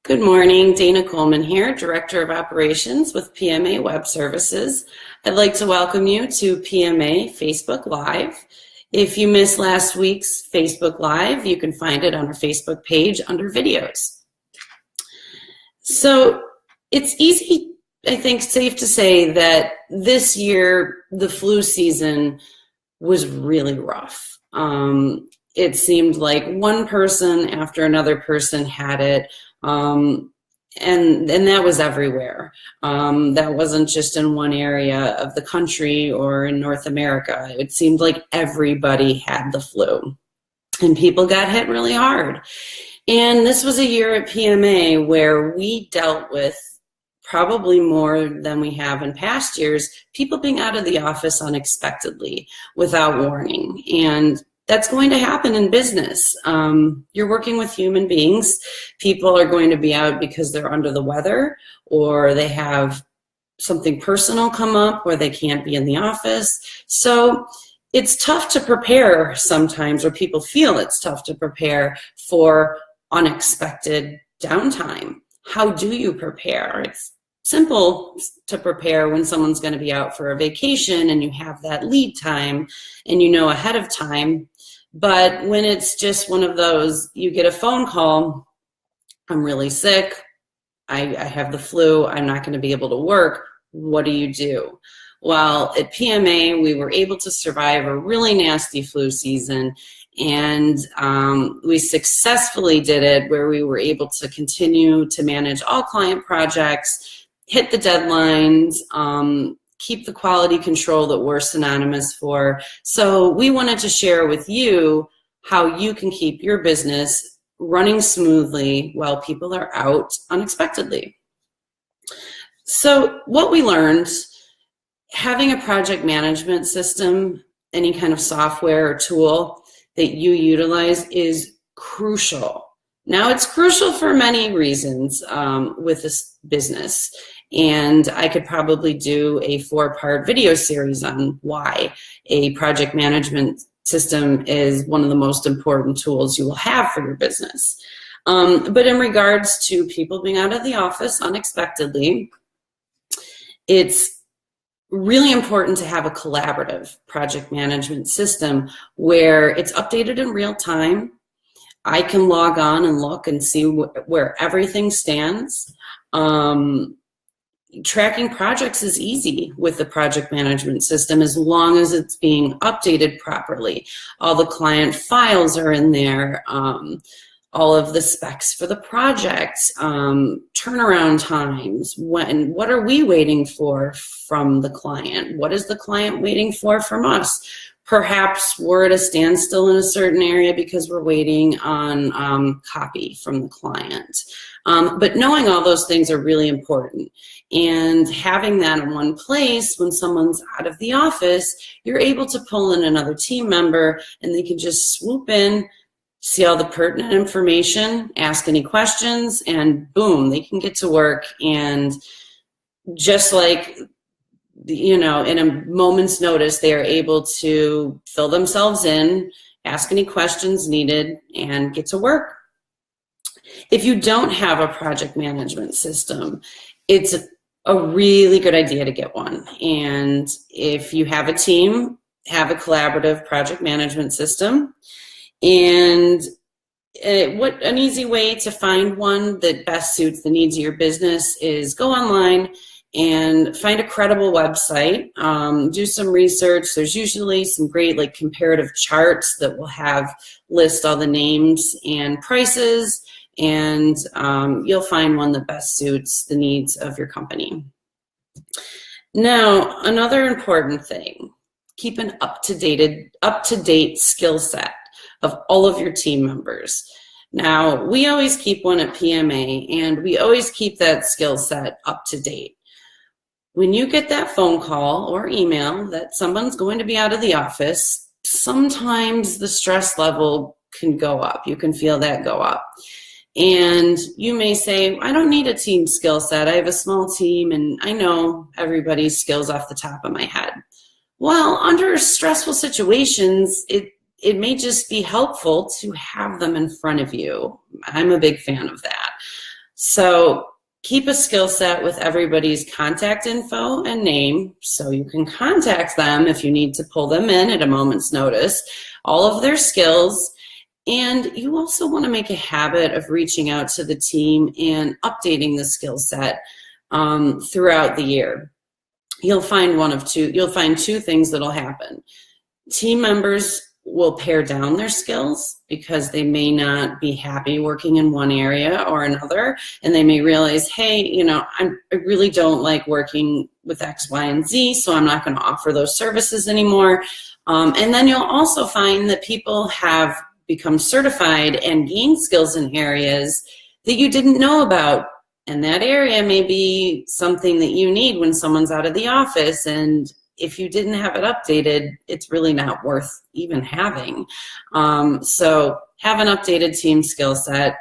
Good morning, Dana Coleman here, Director of Operations with PMA Web Services. I'd like to welcome you to PMA Facebook Live. If you missed last week's Facebook Live, you can find it on our Facebook page under videos. So it's easy, I think, safe to say that this year the flu season was really rough. It seemed like one person after another person had it. And that was everywhere. That wasn't just in one area of the country or in North America. It seemed like everybody had the flu, and people got hit really hard. And this was a year at PMA where we dealt with probably more than we have in past years, people being out of the office unexpectedly without warning. And that's going to happen in business. You're working with human beings. People are going to be out because they're under the weather, or they have something personal come up where they can't be in the office. So it's tough to prepare sometimes, or people feel it's tough to prepare for unexpected downtime. How do you prepare? It's simple to prepare when someone's going to be out for a vacation and you have that lead time and you know ahead of time. But when it's just one of those, you get a phone call, I'm really sick, I have the flu, I'm not going to be able to work, what do you do? Well, at PMA, we were able to survive a really nasty flu season, and we successfully did it where we were able to continue to manage all client projects, hit the deadlines, keep the quality control that we're synonymous for. So we wanted to share with you how you can keep your business running smoothly while people are out unexpectedly. So what we learned, having a project management system, any kind of software or tool that you utilize is crucial. Now, it's crucial for many reasons with this business. And I could probably do a 4-part video series on why a project management system is one of the most important tools you will have for your business. But in regards to people being out of the office unexpectedly, it's really important to have a collaborative project management system where it's updated in real time. I can log on and look and see where everything stands. Tracking projects is easy with the project management system as long as it's being updated properly. All the client files are in there, all of the specs for the project, turnaround times, what are we waiting for from the client? What is the client waiting for from us? Perhaps we're at a standstill in a certain area because we're waiting on copy from the client. But knowing all those things are really important. And having that in one place when someone's out of the office, you're able to pull in another team member and they can just swoop in, see all the pertinent information, ask any questions, and boom, they can get to work. And just like, in a moment's notice, they are able to fill themselves in, ask any questions needed, and get to work. If you don't have a project management system, it's a really good idea to get one. And if you have a team, have a collaborative project management system. And what an easy way to find one that best suits the needs of your business is go online and find a credible website, do some research. There's usually some great comparative charts that will list all the names and prices, and you'll find one that best suits the needs of your company. Now, another important thing, keep an up-to-date skill set of all of your team members. Now, we always keep one at PMA, and we always keep that skill set up to date. When you get that phone call or email that someone's going to be out of the office, sometimes the stress level can go up. You can feel that go up. And you may say, I don't need a team skill set. I have a small team and I know everybody's skills off the top of my head. Well, under stressful situations, it may just be helpful to have them in front of you. I'm a big fan of that. So keep a skill set with everybody's contact info and name so you can contact them if you need to pull them in at a moment's notice, all of their skills. And you also want to make a habit of reaching out to the team and updating the skill set throughout the year. You'll find two things that'll happen. Team members will pare down their skills because they may not be happy working in one area or another, and they may realize, hey, I really don't like working with X, Y, and Z, so I'm not going to offer those services anymore. And then you'll also find that people have become certified and gained skills in areas that you didn't know about. And that area may be something that you need when someone's out of the office, and if you didn't have it updated, it's really not worth even having. So have an updated team skill set,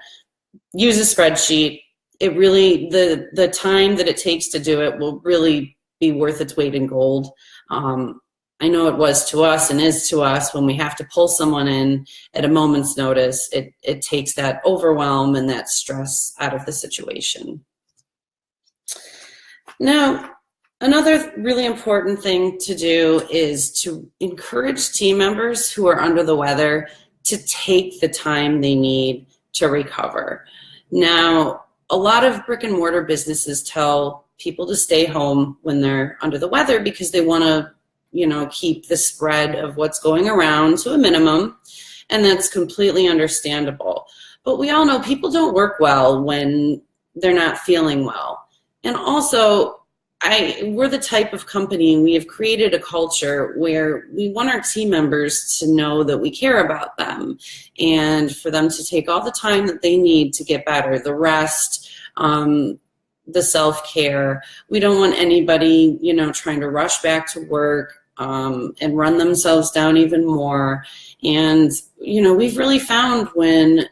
use a spreadsheet. It really, the time that it takes to do it will really be worth its weight in gold. I know it was to us and is to us when we have to pull someone in at a moment's notice. It takes that overwhelm and that stress out of the situation. Now, another really important thing to do is to encourage team members who are under the weather to take the time they need to recover. Now, a lot of brick and mortar businesses tell people to stay home when they're under the weather because they want to, keep the spread of what's going around to a minimum, and that's completely understandable. But we all know people don't work well when they're not feeling well. And also, we're the type of company, we have created a culture where we want our team members to know that we care about them and for them to take all the time that they need to get better, the rest, the self-care. We don't want anybody, trying to rush back to work and run themselves down even more. And, we've really found when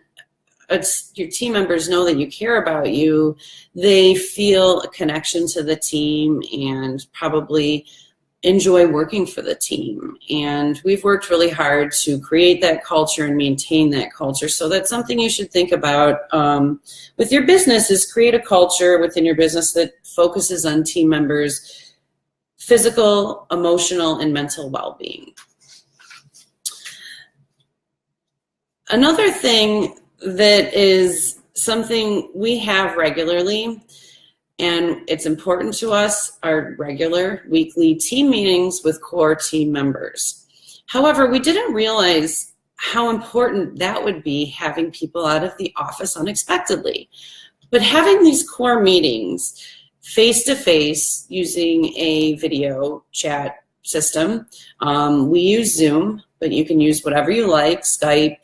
your team members know that you care about you, they feel a connection to the team and probably enjoy working for the team. And we've worked really hard to create that culture and maintain that culture. So that's something you should think about with your business, is create a culture within your business that focuses on team members' physical, emotional, and mental well-being. Another thing that is something we have regularly, and it's important to us, are regular weekly team meetings with core team members. However, we didn't realize how important that would be, having people out of the office unexpectedly. But having these core meetings face-to-face using a video chat system, we use Zoom, but you can use whatever you like, Skype,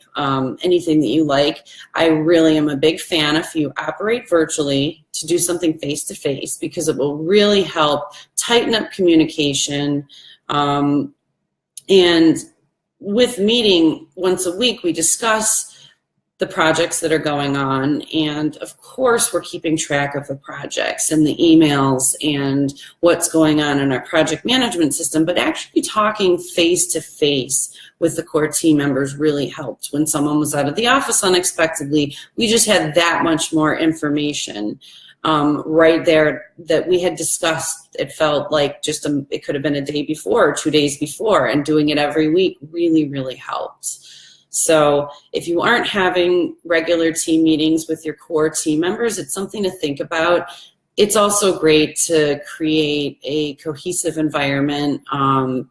anything that you like. I really am a big fan if you operate virtually to do something face-to-face, because it will really help tighten up communication. And with meeting once a week, we discuss the projects that are going on, and of course we're keeping track of the projects and the emails and what's going on in our project management system, but actually talking face-to-face with the core team members really helped. When someone was out of the office unexpectedly, we just had that much more information right there that we had discussed. It felt like it could have been a day before or 2 days before, and doing it every week really, really helped. So if you aren't having regular team meetings with your core team members, it's something to think about. It's also great to create a cohesive environment.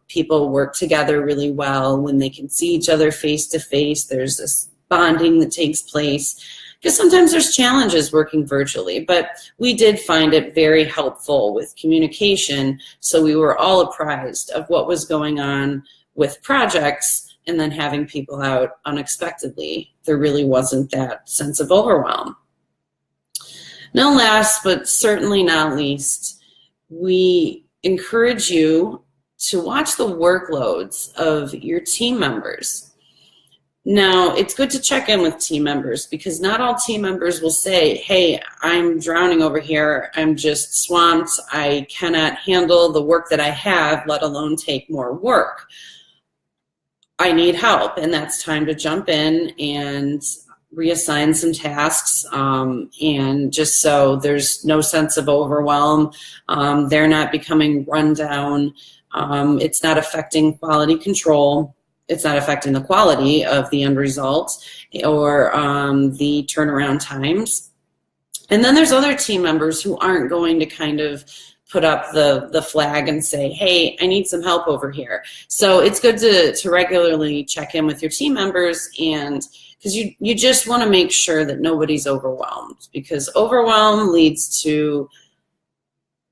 People work together really well when they can see each other face to face. There's this bonding that takes place, because sometimes there's challenges working virtually, but we did find it very helpful with communication. So we were all apprised of what was going on with projects. And then having people out unexpectedly, there really wasn't that sense of overwhelm. Now, last but certainly not least, we encourage you to watch the workloads of your team members. Now, it's good to check in with team members, because not all team members will say, hey, I'm drowning over here, I'm just swamped, I cannot handle the work that I have, let alone take more work. I need help, and that's time to jump in and reassign some tasks, and just so there's no sense of overwhelm, they're not becoming run down, it's not affecting quality control, it's not affecting the quality of the end result or the turnaround times. And then there's other team members who aren't going to kind of put up the flag and say, hey, I need some help over here. So it's good to regularly check in with your team members, and because you just want to make sure that nobody's overwhelmed, because overwhelm leads to,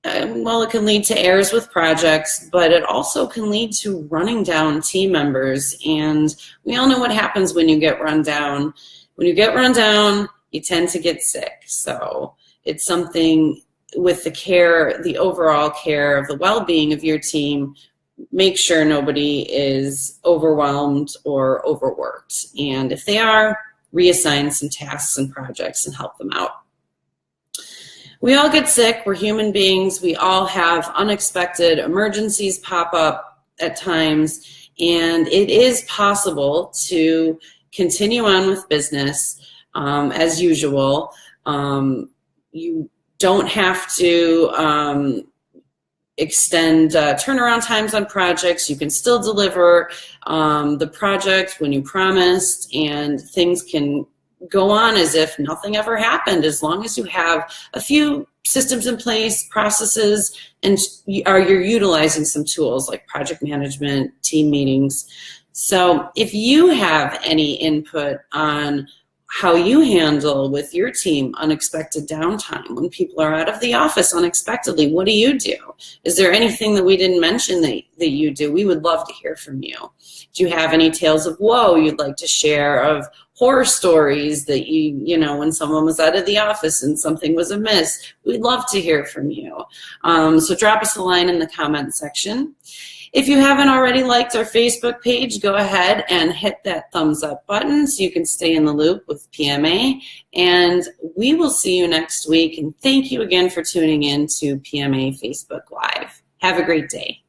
well, it can lead to errors with projects, but it also can lead to running down team members. And we all know what happens when you get run down. When you get run down, you tend to get sick. So it's something with the care, the overall care of the well-being of your team, make sure nobody is overwhelmed or overworked. And if they are, reassign some tasks and projects and help them out. We all get sick. We're human beings. We all have unexpected emergencies pop up at times, and it is possible to continue on with business as usual. You don't have to extend turnaround times on projects. You can still deliver the project when you promised, and things can go on as if nothing ever happened, as long as you have a few systems in place, processes, and you're utilizing some tools like project management, team meetings. So if you have any input on how you handle with your team unexpected downtime, when people are out of the office unexpectedly, what do you do? Is there anything that we didn't mention that you do? We would love to hear from you. Do you have any tales of woe you'd like to share, of horror stories that you know, when someone was out of the office and something was amiss? We'd love to hear from you. So drop us a line in the comment section. If you haven't already liked our Facebook page, go ahead and hit that thumbs up button so you can stay in the loop with PMA. And we will see you next week. And thank you again for tuning in to PMA Facebook Live. Have a great day.